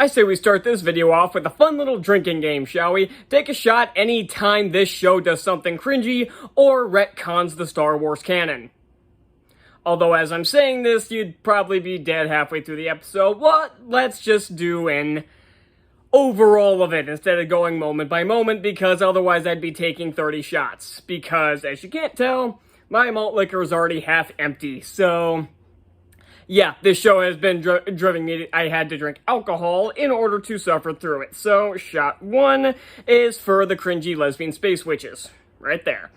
I say we start this video off with a fun little drinking game, shall we? Take a shot any time this show does something cringy or retcons the Star Wars canon. Although as I'm saying this, you'd probably be dead halfway through the episode. Well, let's just do an overall of it instead of going moment by moment, because otherwise I'd be taking 30 shots. Because, as you can't tell, my malt liquor is already half empty, so yeah, this show has been driving me. I had to drink alcohol in order to suffer through it. So, shot one is for the cringy lesbian space witches. Right there.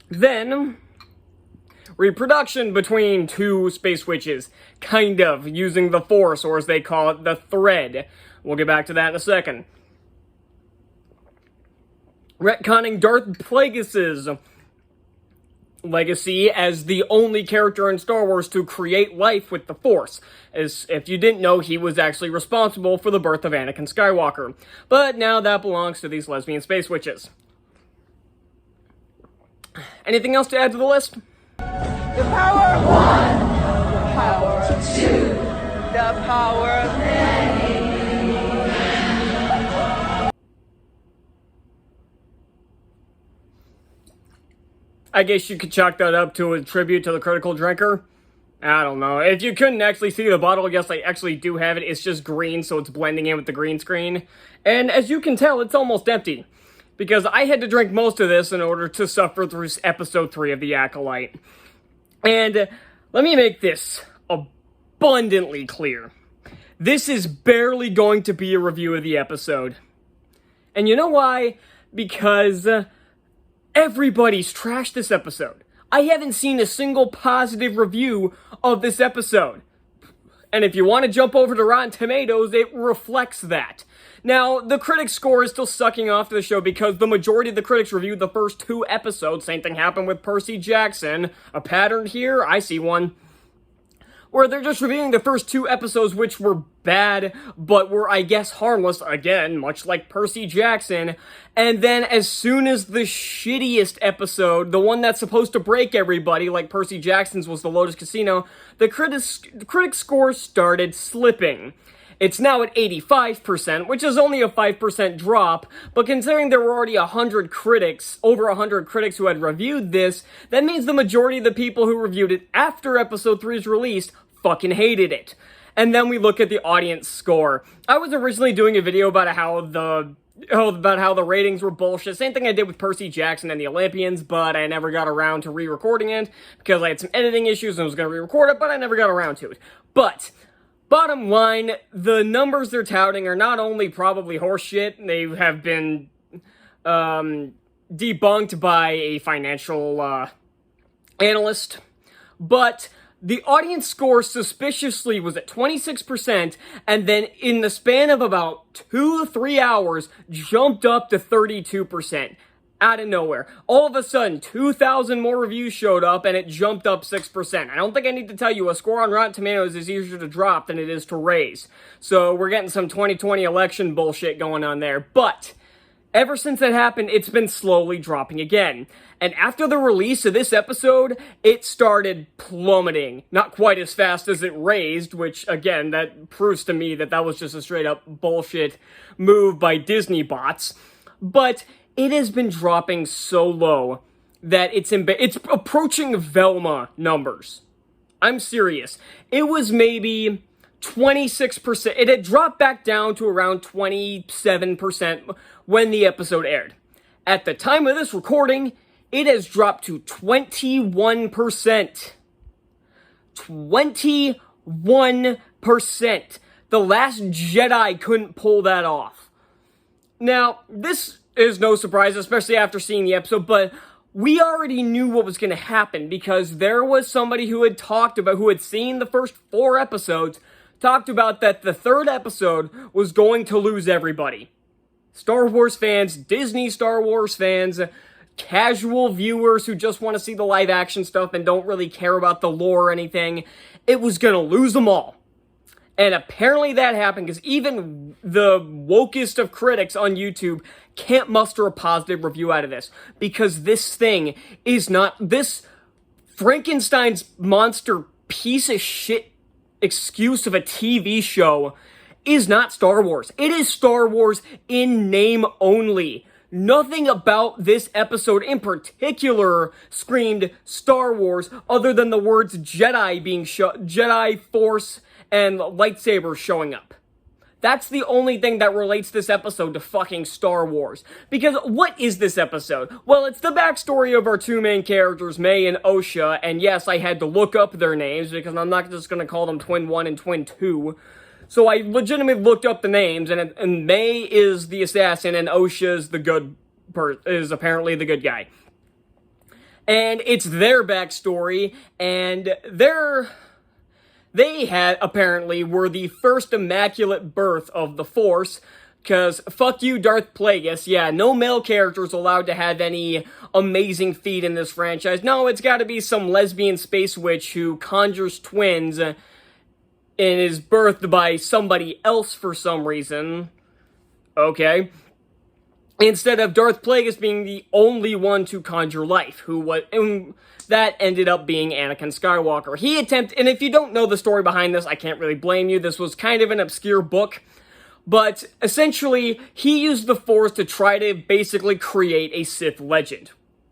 Then, reproduction between two space witches. Kind of, using the Force, or as they call it, the thread. We'll get back to that in a second. Retconning Darth Plagueis' legacy as the only character in Star Wars to create life with the Force. As if you didn't know, he was actually responsible for the birth of Anakin Skywalker. But now that belongs to these lesbian space witches. Anything else to add to the list? The power of one, the power of two, the power of many. I guess you could chalk that up to a tribute to the Critical Drinker. I don't know. If you couldn't actually see the bottle, yes, I actually do have it. It's just green, so it's blending in with the green screen. And as you can tell, it's almost empty. Because I had to drink most of this in order to suffer through episode 3 of the ACOLYTE. And let me make this abundantly clear. This is barely going to be a review of the episode. And you know why? Because everybody's trashed this episode. I haven't seen a single positive review of this episode. And if you want to jump over to Rotten Tomatoes, it reflects that. Now, the critics' score is still sucking off to the show because the majority of the critics reviewed the first 2 episodes. Same thing happened with Percy Jackson. A pattern here? I see one. Where they're just reviewing the first 2 episodes, which were bad, but were, I guess, harmless, again, much like Percy Jackson. And then, as soon as the shittiest episode, the one that's supposed to break everybody, like Percy Jackson's was the Lotus Casino, the critic score started slipping. It's now at 85%, which is only a 5% drop, but considering there were already 100 critics, over 100 critics who had reviewed this, that means the majority of the people who reviewed it after episode 3's release fucking hated it. And then we look at the audience score. I was originally doing a video about how the ratings were bullshit. Same thing I did with Percy Jackson and the Olympians, but I never got around to re-recording it because I had some editing issues and I was going to re-record it, but I never got around to it. But bottom line, the numbers they're touting are not only probably horseshit, they have been debunked by a financial analyst, but the audience score suspiciously was at 26%, and then in the span of about 2 to 3 hours, jumped up to 32%. Out of nowhere. All of a sudden, 2,000 more reviews showed up, and it jumped up 6%. I don't think I need to tell you, a score on Rotten Tomatoes is easier to drop than it is to raise. So we're getting some 2020 election bullshit going on there. But ever since that happened, it's been slowly dropping again. And after the release of this episode, it started plummeting. Not quite as fast as it raised, which, again, that proves to me that that was just a straight-up bullshit move by Disney bots. But it has been dropping so low that it's approaching Velma numbers. I'm serious. It was maybe 26%. It had dropped back down to around 27% when the episode aired. At the time of this recording, it has dropped to 21%. 21%. The Last Jedi couldn't pull that off. Now, this is no surprise, especially after seeing the episode, but we already knew what was going to happen because there was somebody who had seen the first 4 episodes, talked about that the 3rd episode was going to lose everybody. Star Wars fans, Disney Star Wars fans, casual viewers who just want to see the live action stuff and don't really care about the lore or anything. It was going to lose them all. And apparently that happened because even the wokest of critics on YouTube can't muster a positive review out of this. Because this thing is not... This Frankenstein's monster piece of shit excuse of a TV show is not Star Wars. It is Star Wars in name only. Nothing about this episode in particular screamed Star Wars other than the words Jedi being Jedi, Force, and lightsabers showing up. That's the only thing that relates this episode to fucking Star Wars. Because what is this episode? Well, it's the backstory of our two main characters, May and Osha, and yes, I had to look up their names because I'm not just gonna call them Twin 1 and Twin 2. So I legitimately looked up the names, and May is the assassin, and Osha is apparently the good guy. And it's their backstory, and they apparently were the first immaculate birth of the Force, because fuck you, Darth Plagueis. Yeah, no male characters allowed to have any amazing feat in this franchise. No, it's gotta be some lesbian space witch who conjures twins and is birthed by somebody else for some reason. Okay. Instead of Darth Plagueis being the only one to conjure life, that ended up being Anakin Skywalker. He attempted, and if you don't know the story behind this, I can't really blame you. This was kind of an obscure book, but essentially, he used the Force to try to basically create a Sith legend.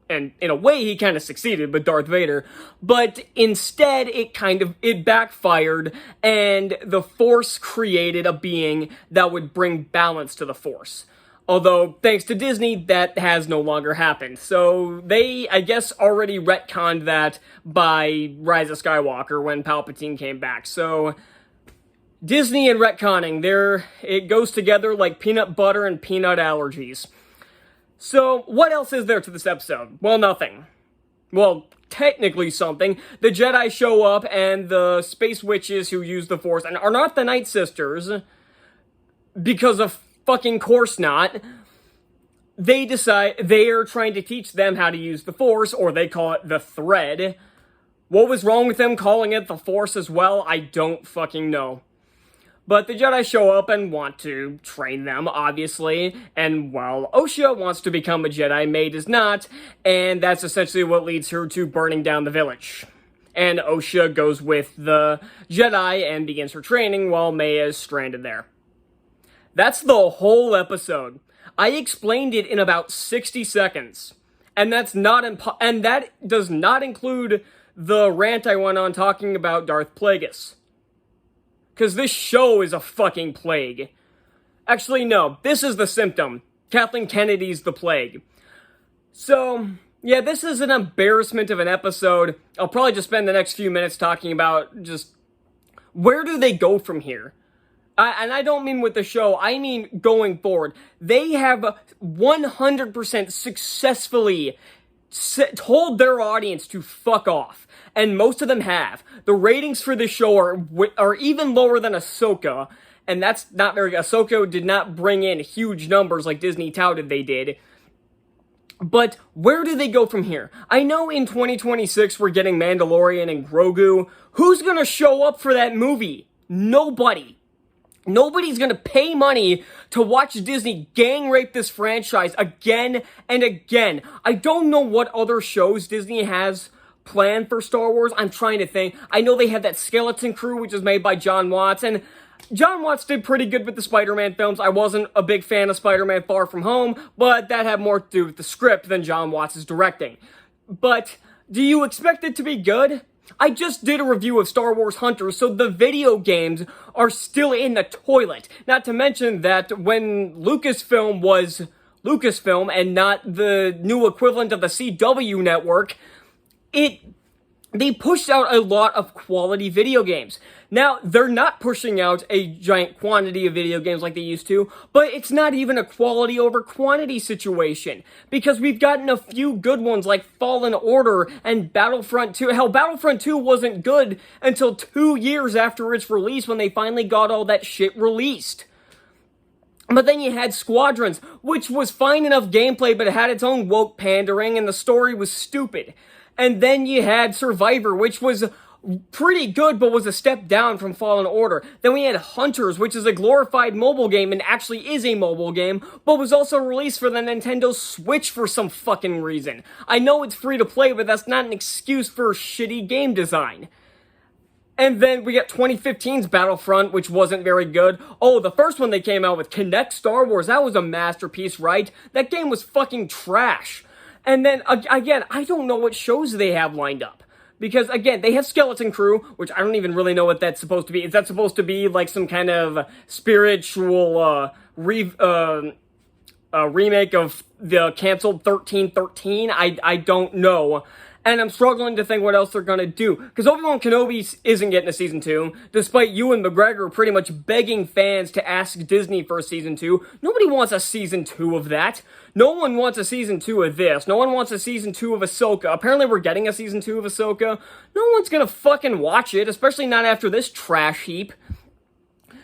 And in a way, he kind of succeeded with Darth Vader, but instead, it backfired, and the Force created a being that would bring balance to the Force. Although, thanks to Disney, that has no longer happened. So, they, I guess, already retconned that by Rise of Skywalker when Palpatine came back. So, Disney and retconning, it goes together like peanut butter and peanut allergies. So, what else is there to this episode? Well, nothing. Well, technically something. The Jedi show up, and the space witches who use the Force, and are not the Night Sisters, because of fucking course not. They decide they are trying to teach them how to use the Force, or they call it the Thread. What was wrong with them calling it the Force as well? I don't fucking know. But the Jedi show up and want to train them, obviously, and while Osha wants to become a Jedi, May does not, and that's essentially what leads her to burning down the village. And Osha goes with the Jedi and begins her training while May is stranded there. That's the whole episode. I explained it in about 60 seconds. And that does not include the rant I went on talking about Darth Plagueis. Because this show is a fucking plague. Actually, no. This is the symptom. Kathleen Kennedy's the plague. So, yeah, this is an embarrassment of an episode. I'll probably just spend the next few minutes talking about just where do they go from here? And I don't mean with the show, I mean going forward. They have 100% successfully told their audience to fuck off. And most of them have. The ratings for this show are even lower than Ahsoka. And that's not very... Ahsoka did not bring in huge numbers like Disney touted they did. But where do they go from here? I know in 2026 we're getting Mandalorian and Grogu. Who's gonna show up for that movie? Nobody. Nobody's gonna pay money to watch Disney gang rape this franchise again and again. I don't know what other shows Disney has planned for Star Wars. I'm trying to think. I know they have that Skeleton Crew, which is made by John Watts, and John Watts did pretty good with the Spider-Man films. I wasn't a big fan of Spider-Man Far From Home, but that had more to do with the script than John Watts' directing. But do you expect it to be good? I just did a review of Star Wars Hunters, so the video games are still in the toilet. Not to mention that when Lucasfilm was Lucasfilm and not the new equivalent of the CW network, they pushed out a lot of quality video games. Now, they're not pushing out a giant quantity of video games like they used to, but it's not even a quality over quantity situation, because we've gotten a few good ones like Fallen Order and Battlefront 2. Hell, Battlefront 2 wasn't good until 2 years after its release when they finally got all that shit released. But then you had Squadrons, which was fine enough gameplay, but it had its own woke pandering and the story was stupid. And then you had Survivor, which was pretty good, but was a step down from Fallen Order. Then we had Hunters, which is a glorified mobile game and actually is a mobile game, but was also released for the Nintendo Switch for some fucking reason. I know it's free to play, but that's not an excuse for shitty game design. And then we got 2015's Battlefront, which wasn't very good. Oh, the first one they came out with, Connect Star Wars, that was a masterpiece, right? That game was fucking trash. And then, again, I don't know what shows they have lined up. Because, again, they have Skeleton Crew, which I don't even really know what that's supposed to be. Is that supposed to be, like, some kind of spiritual, remake of the canceled 1313? I don't know. And I'm struggling to think what else they're gonna do. Because Obi-Wan Kenobi isn't getting a Season 2, despite Ewan McGregor pretty much begging fans to ask Disney for a Season 2. Nobody wants a Season 2 of that. No one wants a Season 2 of this. No one wants a Season 2 of Ahsoka. Apparently we're getting a Season 2 of Ahsoka. No one's gonna fucking watch it, especially not after this trash heap.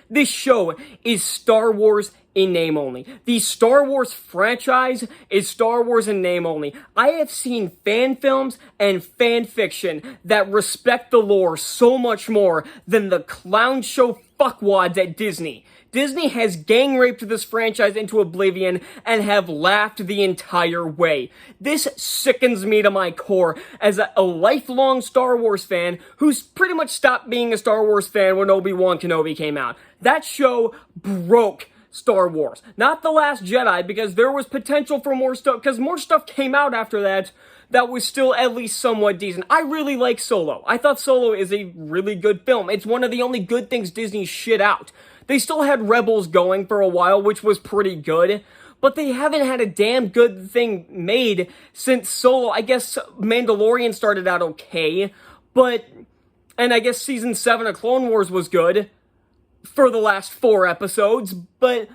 This show is Star Wars in name only. The Star Wars franchise is Star Wars in name only. I have seen fan films and fan fiction that respect the lore so much more than the clown show fuckwads at Disney. Disney has gang raped this franchise into oblivion and have laughed the entire way. This sickens me to my core as a lifelong Star Wars fan who's pretty much stopped being a Star Wars fan when Obi-Wan Kenobi came out. That show broke Star Wars. Not The Last Jedi, because there was potential for more stuff, because more stuff came out after that was still at least somewhat decent. I really like Solo. I thought Solo is a really good film. It's one of the only good things Disney shit out. They still had Rebels going for a while, which was pretty good, but they haven't had a damn good thing made since Solo. I guess Mandalorian started out okay, and I guess Season 7 of Clone Wars was good for the last 4 episodes, but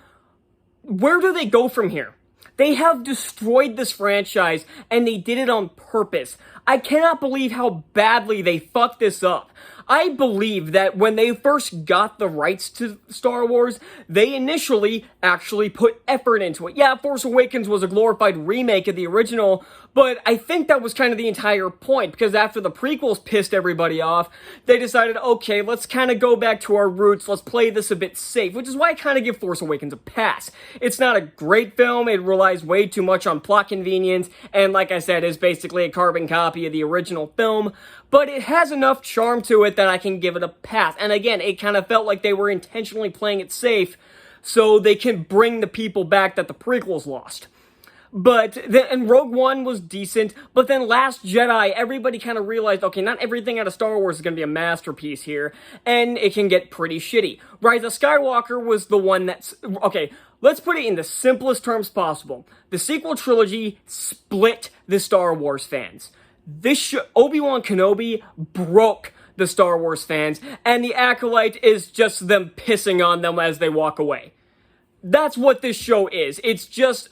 where do they go from here? They have destroyed this franchise, and they did it on purpose. I cannot believe how badly they fucked this up. I believe that when they first got the rights to Star Wars, they initially actually put effort into it. Yeah, Force Awakens was a glorified remake of the original, but I think that was kind of the entire point, because after the prequels pissed everybody off, they decided, okay, let's kind of go back to our roots, let's play this a bit safe, which is why I kind of give Force Awakens a pass. It's not a great film, it relies way too much on plot convenience, and like I said, is basically a carbon copy of the original film, but it has enough charm to it that I can give it a pass. And again, it kind of felt like they were intentionally playing it safe so they can bring the people back that the prequels lost. And Rogue One was decent, but then Last Jedi, everybody kind of realized, okay, not everything out of Star Wars is going to be a masterpiece here, and it can get pretty shitty. Rise of Skywalker was the one that's, okay, let's put it in the simplest terms possible. The sequel trilogy split the Star Wars fans. Obi-Wan Kenobi broke the Star Wars fans, and the Acolyte is just them pissing on them as they walk away. That's what this show is. It's just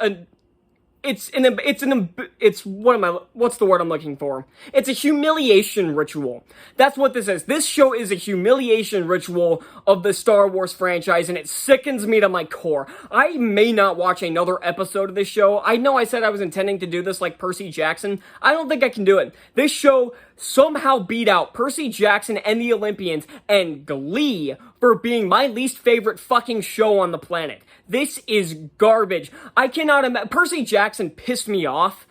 what's the word I'm looking for? It's a humiliation ritual. That's what this is. This show is a humiliation ritual of the Star Wars franchise, and it sickens me to my core. I may not watch another episode of this show. I know I said I was intending to do this like Percy Jackson. I don't think I can do it. This show somehow beat out Percy Jackson and the Olympians and Glee for being my least favorite fucking show on the planet. This is garbage. I cannot imagine. Percy Jackson pissed me off,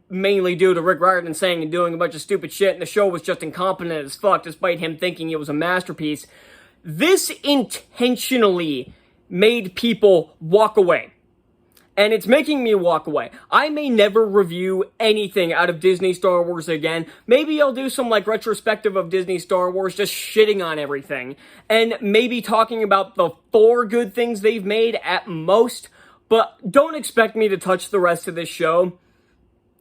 mainly due to Rick Riordan saying and doing a bunch of stupid shit, and the show was just incompetent as fuck, despite him thinking it was a masterpiece. This intentionally made people walk away. And it's making me walk away. I may never review anything out of Disney Star Wars again. Maybe I'll do some like retrospective of Disney Star Wars, just shitting on everything. And maybe talking about the 4 good things they've made at most. But don't expect me to touch the rest of this show,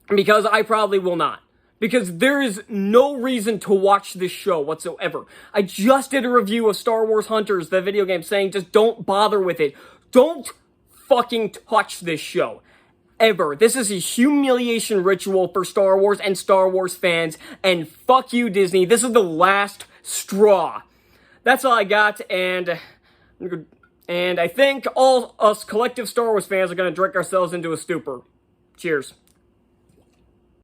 because I probably will not. Because there is no reason to watch this show whatsoever. I just did a review of Star Wars Hunters, the video game, saying just don't bother with it. Don't fucking touch this show. Ever. This is a humiliation ritual for Star Wars and Star Wars fans, and fuck you, Disney. This is the last straw. That's all I got, and I think all us collective Star Wars fans are gonna drink ourselves into a stupor. Cheers.